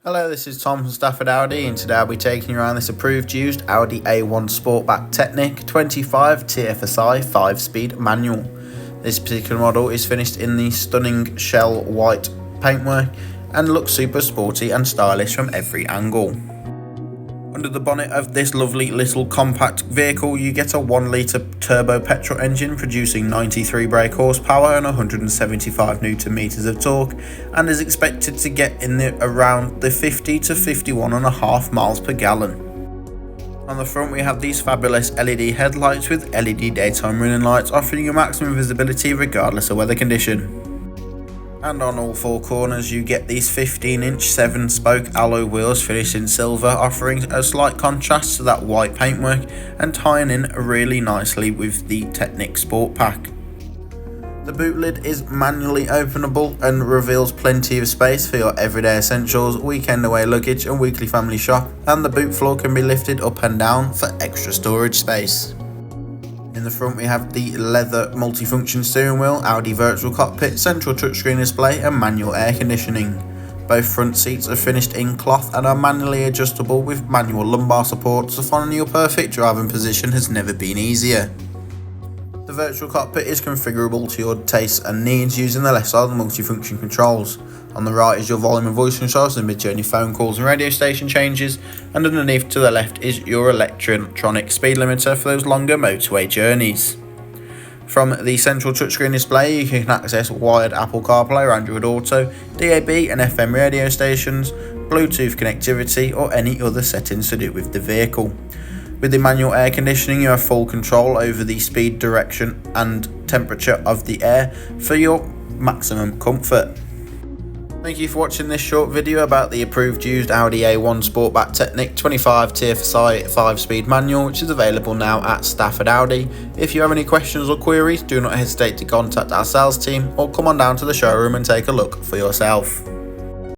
Hello, this is Tom from Stafford Audi, and today I'll be taking you around this approved used Audi A1 Sportback Technik 25 TFSI 5-speed manual. This particular model is finished in the stunning shell white paintwork and looks super sporty and stylish from every angle. Under the bonnet of this lovely little compact vehicle, you get a 1-litre turbo petrol engine producing 93 brake horsepower and 175 Nm of torque, and is expected to get in around the 50 to 51.5 miles per gallon. On the front we have these fabulous LED headlights with LED daytime running lights, offering you maximum visibility regardless of weather condition. And on all four corners you get these 15-inch 7-spoke alloy wheels finished in silver, offering a slight contrast to that white paintwork and tying in really nicely with the Technik Sport Pack. The boot lid is manually openable and reveals plenty of space for your everyday essentials, weekend away luggage and weekly family shop, and the boot floor can be lifted up and down for extra storage space. In the front we have the leather multifunction steering wheel, Audi virtual cockpit, central touchscreen display and manual air conditioning. Both front seats are finished in cloth and are manually adjustable with manual lumbar support, so finding your perfect driving position has never been easier. The virtual cockpit is configurable to your tastes and needs using the left side of the multifunction controls. On the right is your volume and voice controls and mid-journey phone calls and radio station changes, and underneath to the left is your electronic speed limiter for those longer motorway journeys. From the central touchscreen display you can access wired Apple CarPlay or Android Auto, DAB and FM radio stations, Bluetooth connectivity or any other settings to do with the vehicle. With the manual air conditioning you have full control over the speed, direction and temperature of the air for your maximum comfort. Thank you for watching this short video about the approved used Audi A1 Sportback Technik 25 TFSI 5-speed manual, which is available now at Stafford Audi. If you have any questions or queries, do not hesitate to contact our sales team or come on down to the showroom and take a look for yourself.